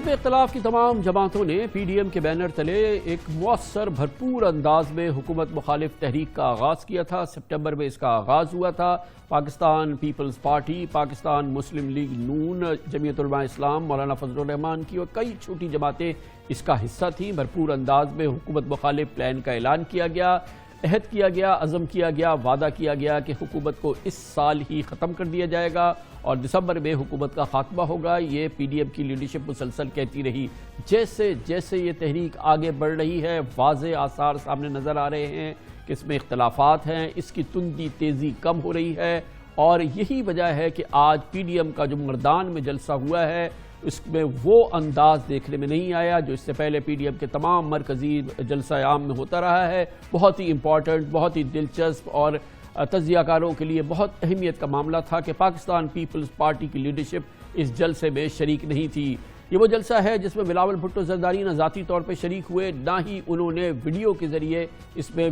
حزب اختلاف کی تمام جماعتوں نے پی ڈی ایم کے بینر تلے ایک مؤثر بھرپور انداز میں حکومت مخالف تحریک کا آغاز کیا تھا۔ سپٹمبر میں اس کا آغاز ہوا تھا۔ پاکستان پیپلز پارٹی، پاکستان مسلم لیگ نون، جمعیت علماء اسلام، مولانا فضل الرحمان کی اور کئی چھوٹی جماعتیں اس کا حصہ تھیں۔ بھرپور انداز میں حکومت مخالف پلان کا اعلان کیا گیا، عہد کیا گیا، عزم کیا گیا، وعدہ کیا گیا کہ حکومت کو اس سال ہی ختم کر دیا جائے گا اور دسمبر میں حکومت کا خاتمہ ہوگا۔ یہ پی ڈی ایم کی لیڈرشپ مسلسل کہتی رہی۔ جیسے جیسے یہ تحریک آگے بڑھ رہی ہے، واضح آثار سامنے نظر آ رہے ہیں کہ اس میں اختلافات ہیں، اس کی تندی تیزی کم ہو رہی ہے، اور یہی وجہ ہے کہ آج پی ڈی ایم کا جو مردان میں جلسہ ہوا ہے اس میں وہ انداز دیکھنے میں نہیں آیا جو اس سے پہلے پی ڈی ایم کے تمام مرکزی جلسہ عام میں ہوتا رہا ہے۔ بہت ہی امپورٹنٹ، بہت ہی دلچسپ اور تجزیہ کاروں کے لیے بہت اہمیت کا معاملہ تھا کہ پاکستان پیپلز پارٹی کی لیڈرشپ اس جلسے میں شریک نہیں تھی۔ یہ وہ جلسہ ہے جس میں بلاول بھٹو زرداری نہ ذاتی طور پہ شریک ہوئے، نہ ہی انہوں نے ویڈیو کے ذریعے اس میں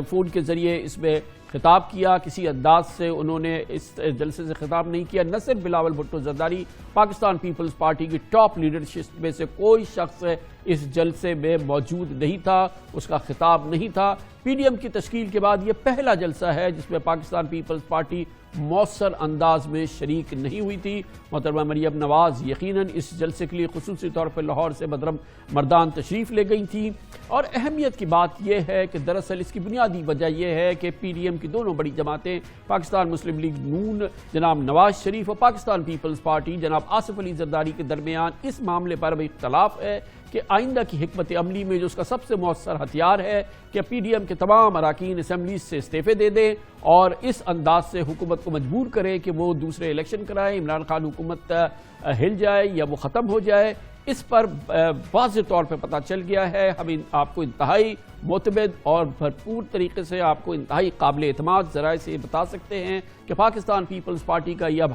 فون کے ذریعے اس میں خطاب کیا، کسی انداز سے انہوں نے اس جلسے سے خطاب نہیں کیا۔ نہ صرف بلاول بھٹو زرداری، پاکستان پیپلز پارٹی کی ٹاپ لیڈرشپ میں سے کوئی شخص اس جلسے میں موجود نہیں تھا، اس کا خطاب نہیں تھا۔ پی ڈی ایم کی تشکیل کے بعد یہ پہلا جلسہ ہے جس میں پاکستان پیپلز پارٹی مؤثر انداز میں شریک نہیں ہوئی تھی۔ محترمہ مریم نواز یقیناً اس جلسے کے لیے خصوصی طور پر لاہور سے بدرم مردان تشریف لے گئی تھیں، اور اہمیت کی بات یہ ہے کہ دراصل اس کی بنیادی وجہ یہ ہے کہ پی ڈی ایم کی دونوں بڑی جماعتیں، پاکستان مسلم لیگ نون جناب نواز شریف اور پاکستان پیپلز پارٹی جناب آصف علی زرداری کے درمیان اس معاملے پر بھی اختلاف ہے کہ آئندہ کی حکمت عملی میں جو اس کا سب سے مؤثر ہتھیار ہے کہ پی ڈی ایم کے تمام اراکین اسمبلیز سے استعفے دے دیں اور اس انداز سے حکومت کو مجبور کرے کہ وہ دوسرے الیکشن کرائے، عمران خان حکومت ہل جائے یا وہ ختم ہو جائے۔ اس پر واضح طور پہ پتہ چل گیا ہے۔ ہم آپ کو انتہائی معتمد اور بھرپور طریقے سے، آپ کو انتہائی قابل اعتماد ذرائع سے بتا سکتے ہیں کہ پاکستان پیپلز پارٹی کا یہ اب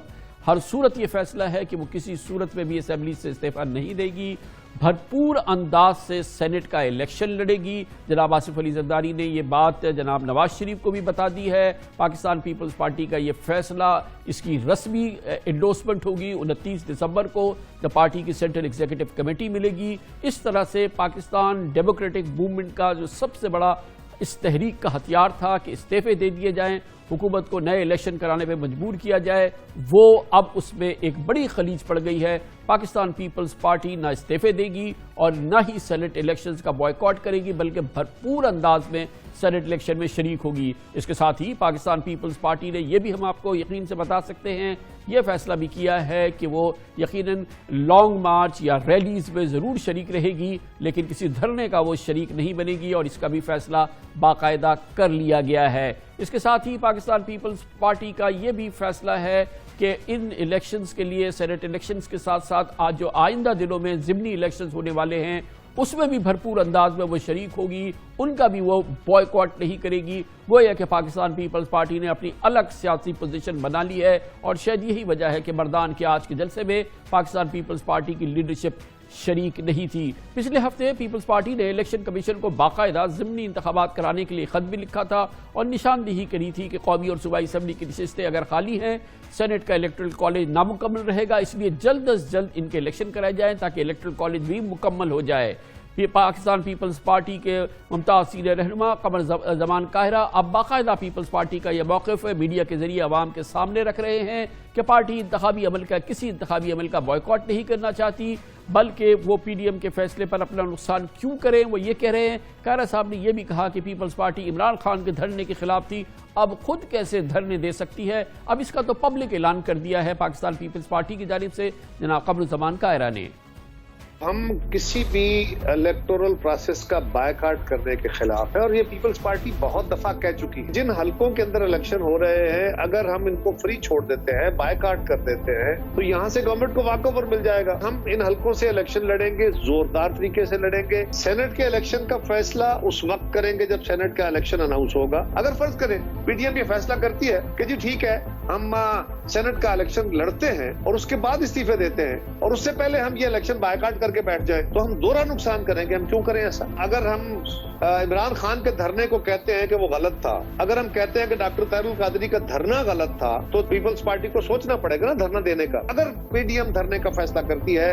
ہر صورت یہ فیصلہ ہے کہ وہ کسی صورت میں بھی اسمبلی سے استعفیٰ نہیں دے گی، بھرپور انداز سے سینٹ کا الیکشن لڑے گی۔ جناب آصف علی زرداری نے یہ بات جناب نواز شریف کو بھی بتا دی ہے۔ پاکستان پیپلز پارٹی کا یہ فیصلہ، اس کی رسمی انڈورسمنٹ ہوگی 29 دسمبر کو جب پارٹی کی سینٹرل ایگزیکٹو کمیٹی ملے گی۔ اس طرح سے پاکستان ڈیموکریٹک موومنٹ کا جو سب سے بڑا اس تحریک کا ہتھیار تھا کہ استعفے دے دیے جائیں، حکومت کو نئے الیکشن کرانے پہ مجبور کیا جائے، وہ اب اس میں ایک بڑی خلیج پڑ گئی ہے۔ پاکستان پیپلز پارٹی نہ استعفے دے گی اور نہ ہی سینٹ الیکشنز کا بائیکاٹ کرے گی، بلکہ بھرپور انداز میں سینٹ الیکشن میں شریک ہوگی۔ اس کے ساتھ ہی پاکستان پیپلز پارٹی نے یہ بھی ہم آپ کو یقین سے بتا سکتے ہیں، یہ فیصلہ بھی کیا ہے کہ وہ یقیناً لانگ مارچ یا ریلیز میں ضرور شریک رہے گی، لیکن کسی دھرنے کا وہ شریک نہیں بنے گی، اور اس کا بھی فیصلہ باقاعدہ کر لیا گیا ہے۔ اس کے ساتھ ہی پاکستان پیپلز پارٹی کا یہ بھی فیصلہ ہے کہ ان الیکشنز کے لیے، سینٹ الیکشنز کے ساتھ ساتھ آج جو آئندہ دنوں میں ضمنی الیکشنز ہونے والے ہیں، اس میں بھی بھرپور انداز میں وہ شریک ہوگی، ان کا بھی وہ بائیکاٹ نہیں کرے گی۔ گویا کہ پاکستان پیپلز پارٹی نے اپنی الگ سیاسی پوزیشن بنا لی ہے، اور شاید یہی وجہ ہے کہ مردان کے آج کے جلسے میں پاکستان پیپلز پارٹی کی لیڈرشپ شریک نہیں تھی۔ پچھلے ہفتے پیپلز پارٹی نے الیکشن کمیشن کو باقاعدہ ضمنی انتخابات کرانے کے لیے خط بھی لکھا تھا اور نشاندہی کری تھی کہ قومی اور صوبائی اسمبلی کی نشستیں اگر خالی ہیں، سینٹ کا الیکٹرل کالج نامکمل رہے گا، اس لیے جلد از جلد ان کے الیکشن کرائے جائیں تاکہ الیکٹرل کالج بھی مکمل ہو جائے۔ پاکستان پیپلز پارٹی کے ممتاز سینئر رہنما قمر زمان قاہرہ اب باقاعدہ پیپلز پارٹی کا یہ موقف میڈیا کے ذریعے عوام کے سامنے رکھ رہے ہیں کہ پارٹی کسی انتخابی عمل کا بائیکاٹ نہیں کرنا چاہتی، بلکہ وہ پی ڈی ایم کے فیصلے پر اپنا نقصان کیوں کریں۔ وہ یہ کہہ رہے ہیں، قاہرہ صاحب نے یہ بھی کہا کہ پیپلز پارٹی عمران خان کے دھرنے کے خلاف تھی، اب خود کیسے دھرنے دے سکتی ہے؟ اب اس کا تو پبلک اعلان کر دیا ہے پاکستان پیپلز پارٹی کی جانب سے جناب قمر زمان قاہرہ نے۔ ہم کسی بھی الیکٹورل پروسیس کا بائیکاٹ کرنے کے خلاف ہے، اور یہ پیپلز پارٹی بہت دفعہ کہہ چکی ہے۔ جن حلقوں کے اندر الیکشن ہو رہے ہیں اگر ہم ان کو فری چھوڑ دیتے ہیں، بائیکاٹ کر دیتے ہیں، تو یہاں سے گورنمنٹ کو واک اوور مل جائے گا۔ ہم ان حلقوں سے الیکشن لڑیں گے، زوردار طریقے سے لڑیں گے۔ سینٹ کے الیکشن کا فیصلہ اس وقت کریں گے جب سینٹ کا الیکشن اناؤنس ہوگا۔ اگر فرض کریں پی ڈی ایم یہ فیصلہ کرتی ہے کہ جی ٹھیک ہے، ہم سینٹ کا الیکشن لڑتے ہیں اور اس کے بعد استعفے دیتے ہیں، اور اس سے پہلے ہم یہ الیکشن بائیکاٹ کر کے بیٹھ جائیں، تو ہم دوہرا نقصان کریں گے۔ ہم کیوں کریں ایسا؟ اگر ہم عمران خان کے دھرنے کو کہتے ہیں کہ وہ غلط تھا، اگر ہم کہتے ہیں کہ ڈاکٹر طاہر القادری کا دھرنا غلط تھا، تو پیپلز پارٹی کو سوچنا پڑے گا نا دھرنا دینے کا۔ اگر پی ڈی ایم دھرنے کا فیصلہ کرتی ہے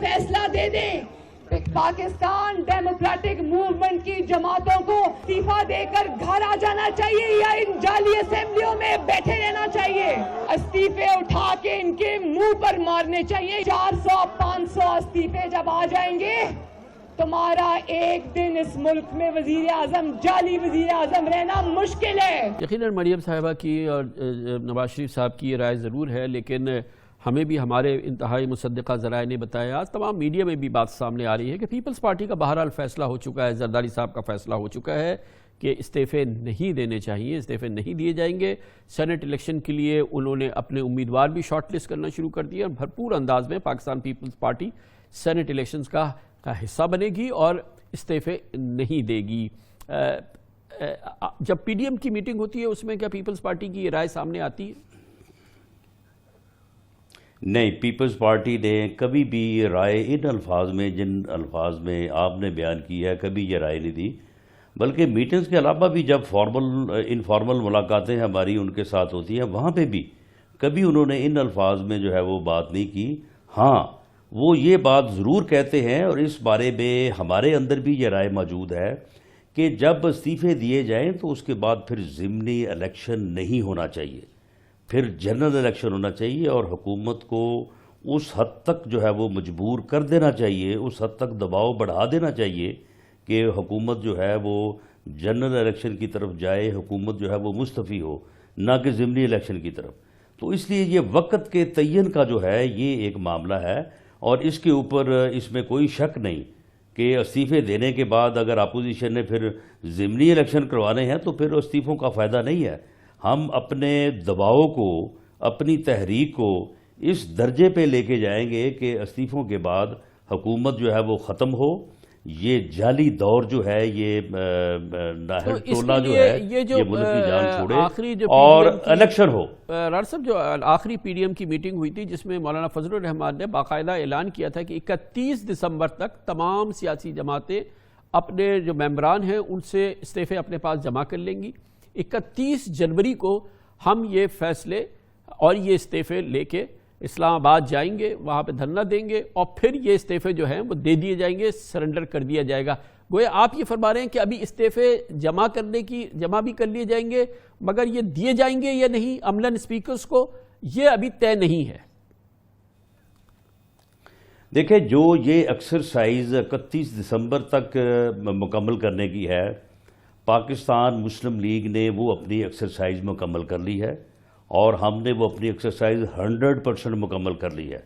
فیصلہ دے دیں کہ پاکستان ڈیموکریٹک موومنٹ کی جماعتوں کو استعفیٰ دے کر گھر آ جانا چاہیے یا ان جعلی اسمبلیوں میں بیٹھے رہنا چاہیے. استعفے اٹھا کے ان کے منہ پر مارنے چاہیے. 400-500 استعفے جب آ جائیں گے تمہارا ایک دن اس ملک میں وزیر اعظم جعلی وزیر اعظم رہنا مشکل ہے. یقیناً مریم صاحبہ کی اور نواز شریف صاحب کی یہ رائے ضرور ہے، لیکن ہمیں بھی ہمارے انتہائی مصدقہ ذرائع نے بتایا، آج تمام میڈیا میں بھی بات سامنے آ رہی ہے کہ پیپلز پارٹی کا بہرحال فیصلہ ہو چکا ہے، زرداری صاحب کا فیصلہ ہو چکا ہے کہ استعفے نہیں دینے چاہیے، استعفے نہیں دیے جائیں گے. سینٹ الیکشن کے لیے انہوں نے اپنے امیدوار بھی شارٹ لسٹ کرنا شروع کر دیا اور بھرپور انداز میں Pakistan Peoples Party senate elections کا حصہ بنے گی اور استعفے نہیں دے گی. جب پی ڈی ایم کی میٹنگ ہوتی ہے اس میں کیا پیپلز پارٹی کی یہ رائے سامنے آتی ہے؟ نہیں، پیپلز پارٹی نے کبھی بھی یہ رائے ان الفاظ میں جن الفاظ میں آپ نے بیان کی ہے کبھی یہ رائے نہیں دی، بلکہ میٹنگز کے علاوہ بھی جب انفارمل ملاقاتیں ہماری ان کے ساتھ ہوتی ہیں وہاں پہ بھی کبھی انہوں نے ان الفاظ میں جو ہے وہ بات نہیں کی. ہاں، وہ یہ بات ضرور کہتے ہیں اور اس بارے میں ہمارے اندر بھی یہ رائے موجود ہے کہ جب استعفے دیے جائیں تو اس کے بعد پھر ضمنی الیکشن نہیں ہونا چاہیے، پھر جنرل الیکشن ہونا چاہیے اور حکومت کو اس حد تک جو ہے وہ مجبور کر دینا چاہیے، اس حد تک دباؤ بڑھا دینا چاہیے کہ حکومت جو ہے وہ جنرل الیکشن کی طرف جائے، حکومت جو ہے وہ مستعفی ہو، نہ کہ ضمنی الیکشن کی طرف. تو اس لیے یہ وقت کے تعین کا جو ہے یہ ایک معاملہ ہے اور اس کے اوپر اس میں کوئی شک نہیں کہ استعفے دینے کے بعد اگر اپوزیشن نے پھر ضمنی الیکشن کروانے ہیں تو پھر استعفوں کا فائدہ نہیں ہے. ہم اپنے دباؤ کو، اپنی تحریک کو اس درجے پہ لے کے جائیں گے کہ استعفوں کے بعد حکومت جو ہے وہ ختم ہو، یہ جعلی دور جو ہے، یہ ناہر ٹولہ جو ہے یہ ملک کی جان چھوڑے اور الیکشن ہو. راڑ صاحب، جو آخری پی ڈی ایم کی میٹنگ ہوئی تھی جس میں مولانا فضل الرحمان نے باقاعدہ اعلان کیا تھا کہ 31 دسمبر تک تمام سیاسی جماعتیں اپنے جو ممبران ہیں ان سے استعفے اپنے پاس جمع کر لیں گی. 31 جنوری کو ہم یہ فیصلے اور یہ استعفے لے کے اسلام آباد جائیں گے، وہاں پہ دھرنا دیں گے اور پھر یہ استعفے جو ہیں وہ دے دیے جائیں گے، سرنڈر کر دیا جائے گا. گویا آپ یہ فرما رہے ہیں کہ ابھی استعفے جمع بھی کر لیے جائیں گے مگر یہ دیے جائیں گے یا نہیں عملاً اسپیکرز کو یہ ابھی طے نہیں ہے. دیکھیں، جو یہ ایکسرسائز 31 دسمبر تک مکمل کرنے کی ہے، پاکستان مسلم لیگ نے وہ اپنی ایکسرسائز مکمل کر لی ہے اور ہم نے وہ اپنی ایکسرسائز 100% مکمل کر لی ہے،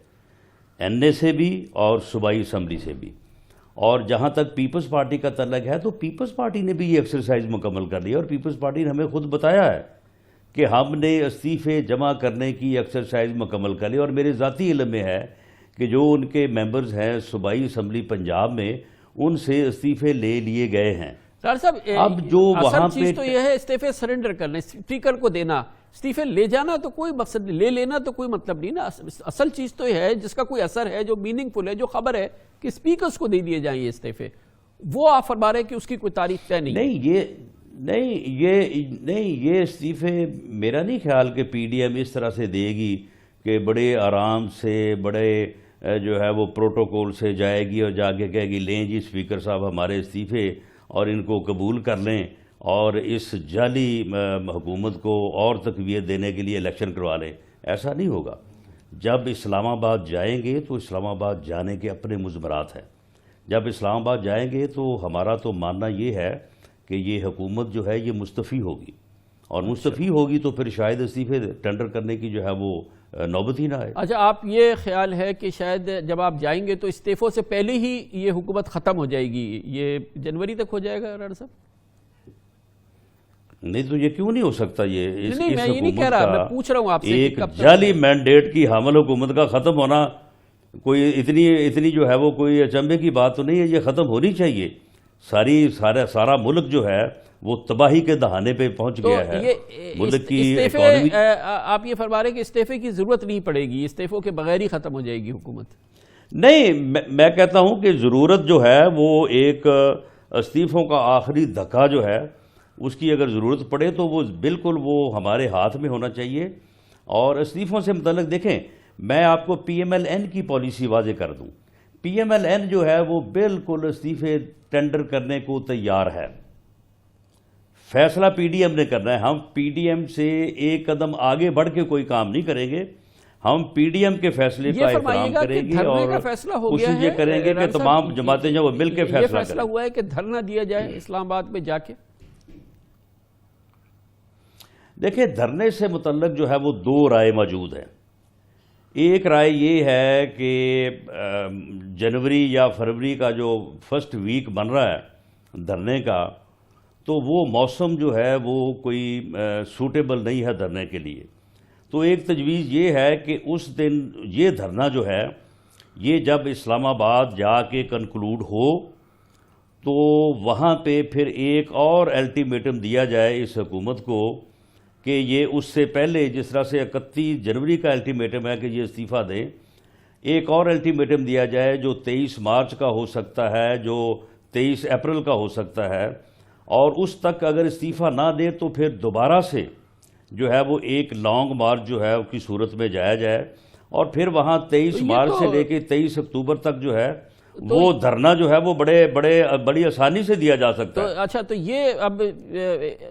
این اے سے بھی اور صوبائی اسمبلی سے بھی. اور جہاں تک پیپلز پارٹی کا تعلق ہے تو پیپلز پارٹی نے بھی یہ ایکسرسائز مکمل کر لی ہے اور پیپلز پارٹی نے ہمیں خود بتایا ہے کہ ہم نے استعفے جمع کرنے کی ایکسرسائز مکمل کر لی. اور میرے ذاتی علم میں ہے کہ جو ان کے ممبرز ہیں صوبائی اسمبلی پنجاب میں ان سے استعفے لے لیے گئے ہیں. ڈاکٹر صاحب، اب جو وہاں چیز تو یہ ہے استعفے سرنڈر کرنا، اسپیکر کو دینا. استعفے لے جانا تو کوئی مقصد نہیں، لے لینا تو کوئی مطلب نہیں نا. اصل چیز تو یہ ہے جس کا کوئی اثر ہے، جو میننگ فل ہے، جو خبر ہے کہ اسپیکرز کو دے دیے جائیں یہ استعفے. وہ آپ فرما رہے ہیں کہ اس کی کوئی تاریخ طے نہیں. یہ استعفے میرا نہیں خیال کہ پی ڈی ایم اس طرح سے دے گی کہ بڑے آرام سے، بڑے جو ہے وہ پروٹوکول سے جائے گی اور جا کے کہے گی لیں جی اسپیکر صاحب ہمارے استعفے اور ان کو قبول کر لیں اور اس جعلی حکومت کو اور تقویت دینے کے لیے الیکشن کروا لیں. ایسا نہیں ہوگا. جب اسلام آباد جائیں گے تو اسلام آباد جانے کے اپنے مضمرات ہیں. جب اسلام آباد جائیں گے تو ہمارا تو ماننا یہ ہے کہ یہ حکومت جو ہے یہ مستعفی ہوگی اور مستعفی ہوگی تو پھر شاید استعفے ٹینڈر کرنے کی جو ہے وہ نوبت ہی نہ آئے. اچھا، آپ یہ خیال ہے کہ شاید جب آپ جائیں گے تو استعفوں سے پہلے ہی یہ حکومت ختم ہو جائے گی، یہ جنوری تک ہو جائے گا راڑ صاحب؟ نہیں تو یہ کیوں نہیں ہو سکتا. یہ اس حکومت کا ایک جعلی مینڈیٹ کی حامل حکومت کا ختم ہونا کوئی اتنی جو ہے وہ کوئی اچنبے کی بات تو نہیں ہے. یہ ختم ہونی چاہیے. سارا ملک جو ہے وہ تباہی کے دہانے پہ پہنچ گیا ہے. ملک کی اکانومی، آپ یہ فرما رہے ہیں کہ استعفے کی ضرورت نہیں پڑے گی، استعفوں کے بغیر ہی ختم ہو جائے گی حکومت؟ نہیں، میں کہتا ہوں کہ ضرورت جو ہے وہ ایک استعفوں کا آخری دھکا جو ہے اس کی اگر ضرورت پڑے تو وہ بالکل وہ ہمارے ہاتھ میں ہونا چاہیے. اور استعفوں سے متعلق دیکھیں، میں آپ کو پی ایم ایل این کی پالیسی واضح کر دوں. پی ایم ایل این جو ہے وہ بالکل استعفے ٹینڈر کرنے کو تیار ہے. فیصلہ پی ڈی ایم نے کرنا ہے. ہم پی ڈی ایم سے ایک قدم آگے بڑھ کے کوئی کام نہیں کریں گے. ہم پی ڈی ایم کے فیصلے کا احترام کریں گے اور کوشش یہ کریں گے کہ تمام جماعتیں جو وہ مل کے فیصلہ کریں. فیصلہ ہوا ہے کہ دھرنا دیا جائے اسلام آباد میں جا کے. دیکھیں دھرنے سے متعلق جو ہے وہ دو رائے موجود ہیں. ایک رائے یہ ہے کہ جنوری یا فروری کا جو فرسٹ ویک بن رہا ہے دھرنے کا تو وہ موسم جو ہے وہ کوئی سوٹیبل نہیں ہے دھرنے کے لیے. تو ایک تجویز یہ ہے کہ اس دن یہ دھرنا جو ہے یہ جب اسلام آباد جا کے کنکلوڈ ہو تو وہاں پہ پھر ایک اور الٹیمیٹم دیا جائے اس حکومت کو کہ یہ اس سے پہلے جس طرح سے 31 جنوری کا الٹیمیٹم ہے کہ یہ استعفیٰ دیں, ایک اور الٹیمیٹم دیا جائے جو 23 مارچ کا ہو سکتا ہے, جو 23 اپریل کا ہو سکتا ہے, اور اس تک اگر استعفیٰ نہ دے تو پھر دوبارہ سے جو ہے وہ ایک لانگ مارچ جو ہے اس کی صورت میں جایا جائے اور پھر وہاں 23 مارچ سے لے کے 23 اکتوبر تک جو ہے وہ دھرنا جو ہے وہ بڑی آسانی سے دیا جا سکتا ہے. اچھا تو یہ اب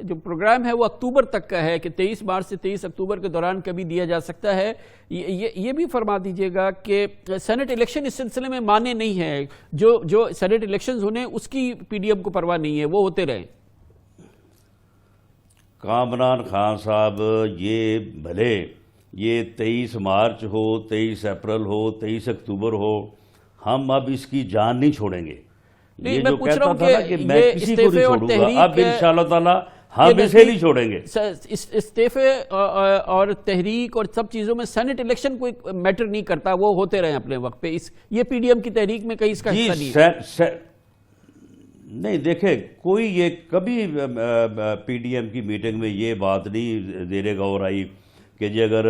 جو پروگرام ہے وہ اکتوبر تک کا ہے کہ 23 مارچ سے 23 اکتوبر کے دوران کبھی دیا جا سکتا ہے. یہ بھی فرما دیجئے گا کہ سینٹ الیکشن اس سلسلے میں مانے نہیں ہے. جو سینٹ الیکشنز ہونے اس کی پی ڈی ایم کو پرواہ نہیں ہے, وہ ہوتے رہیں. کامران خان صاحب یہ بھلے یہ 23 مارچ ہو, 23 اپریل ہو, 23 اکتوبر ہو, ہم اب اس کی جان نہیں چھوڑیں گے. یہ جو کہتا تھا نا کہ میں کسی کو نہیں چھوڑوں گا, اب انشاءاللہ تعالی ہم اسے نہیں چھوڑیں گے. استعفے اور تحریک اور سب چیزوں میں سینٹ الیکشن کوئی میٹر نہیں کرتا, وہ ہوتے رہیں اپنے وقت پہ. یہ پی ڈی ایم کی تحریک میں کہیں اس کا حصہ نہیں ہے. نہیں دیکھیں کوئی یہ کبھی پی ڈی ایم کی میٹنگ میں یہ بات نہیں زیر غور آئی کہ جی اگر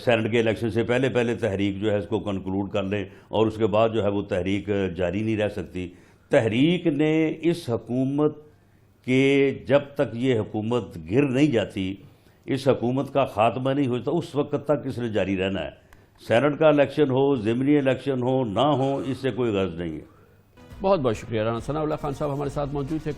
سینٹ کے الیکشن سے پہلے تحریک جو ہے اس کو کنکلوڈ کر لیں اور اس کے بعد جو ہے وہ تحریک جاری نہیں رہ سکتی. تحریک نے اس حکومت کے جب تک یہ حکومت گر نہیں جاتی, اس حکومت کا خاتمہ نہیں ہوتا, اس وقت تک اس نے جاری رہنا ہے. سینٹ کا الیکشن ہو, ضمنی الیکشن ہو, نہ ہو, اس سے کوئی غرض نہیں ہے. بہت بہت شکریہ. رانا ثناء اللہ خان صاحب ہمارے ساتھ موجود تھے.